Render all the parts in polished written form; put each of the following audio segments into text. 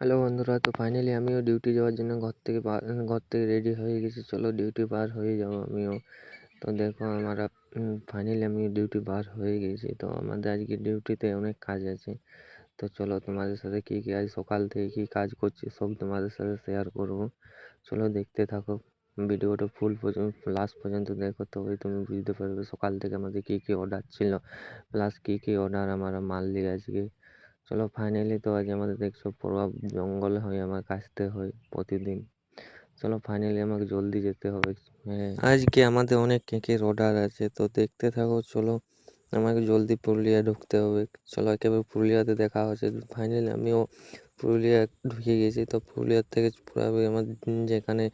Hello বন্ধুরা, তো finally আমিও ডিউটি যাওয়ার জন্য ঘর থেকে রেডি হয়ে গেছি। চলো ডিউটি বার হয়ে যাবো আমিও। তো দেখো আমরা ফাইনালি আমি ডিউটি বার হয়ে গেছি। তো আমাদের আজকে ডিউটিতে অনেক কাজ আছে। তো চলো তোমাদের সাথে কী কী আজ সকাল থেকে কী কাজ করছি সব তোমাদের সাথে শেয়ার করব। চলো দেখতে থাকো ভিডিওটা ফুল পর্যন্ত, লাস্ট পর্যন্ত দেখো, তবেই তুমি বুঝতে পারবে সকাল থেকে আমাদের কী কী অর্ডার ছিল, প্লাস কী কী অর্ডার আমরা মারলি আজকে। চলো ফাইনালি তো আজ আমাদের দেখছো পুরো জঙ্গল হয়ে আমার কাটতে হয় প্রতিদিন। চলো ফাইনালি আমাকে জলদি যেতে হবে। হ্যাঁ, আজকে আমাদের অনেক কেকের অর্ডার আছে, তো দেখতে থাকো। চলো আমাকে জলদি পুরুলিয়া ঢুকতে হবে। চলো একেবারে পুরুলিয়াতে দেখা হচ্ছে। ফাইনালি আমিও পুরুলিয়া ঢুকে গেছি। তো পুরুলিয়ার থেকে পুরো আমার যেখানে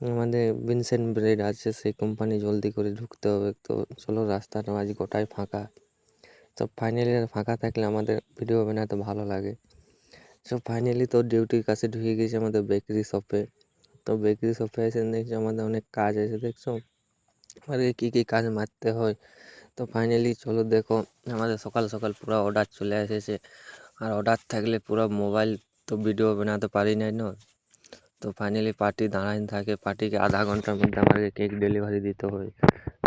আমাদের ভিনসেন্ট ব্রেড আছে সেই কোম্পানি জলদি করে ঢুকতে হবে। তো চলো রাস্তাটা আজ গোটাই ফাঁকা। তো ফাইনালি ফাঁকা থাকলে আমাদের ভিডিও বানাতে ভালো লাগে। সো ফাইনালি তো ডিউটির কাছে ঢুকে গেছি আমাদের বেকারি শপে। তো বেকারি শপে এসে দেখছি আমাদের অনেক কাজ আছে, দেখছো আমাদের কী কী কাজ মারতে হয়। তো ফাইনালি চলো দেখো আমাদের সকাল সকাল পুরো অর্ডার চলে এসেছে। আর অর্ডার থাকলে পুরো মোবাইল তো ভিডিও বানাতে পারি নাই না। তো ফাইনালি পার্টি দাঁড়ানো থাকে, পার্টিকে আধা ঘন্টার মধ্যে আমাকে কেক ডেলিভারি দিতে হয়।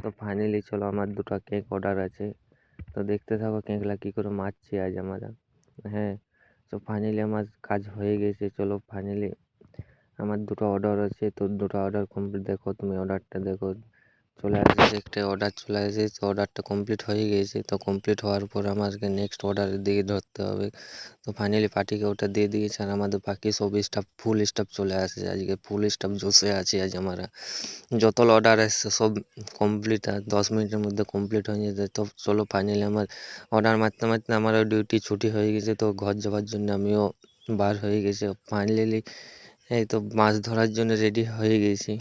তো ফাইনালি চলো আমার দুটো কেক অর্ডার আছে। তো দেখতে থাকো কেকলা কী করে মারছি আজ আমরা। হ্যাঁ, তো ফাইনালি আমার কাজ হয়ে গেছে। চলো ফাইনালি আমার দুটো অর্ডার আছে, তো দুটো অর্ডার কমপ্লিট। দেখো তুমি অর্ডারটা দেখো, চলে আসছে একটা অর্ডার চলে আসে। তো অর্ডারটা কমপ্লিট হয়ে গিয়েছে। তো কমপ্লিট হওয়ার পর আমাকে নেক্সট অর্ডারের দিকে ধরতে হবে। তো ফাইনালি পার্টিকে ওটা দিয়ে দিয়েছে। আর আমাদের বাকি সব স্টাফ ফুল স্টাফ চলে আসে, আজকে ফুল স্টাফ জোশে আছে আজ আমরা। যত অর্ডার আসছে সব কমপ্লিট, আর 10 মিনিটের মধ্যে কমপ্লিট হয়ে যেতে। তো চলো ফাইনালি আমার অর্ডার মারতে মারতে আমারও ডিউটি ছুটি হয়ে গেছে। তো ঘর যাওয়ার জন্য আমিও বার হয়ে গেছি ফাইনালি। এই তো মাছ ধরার জন্য রেডি হয়ে গেছি।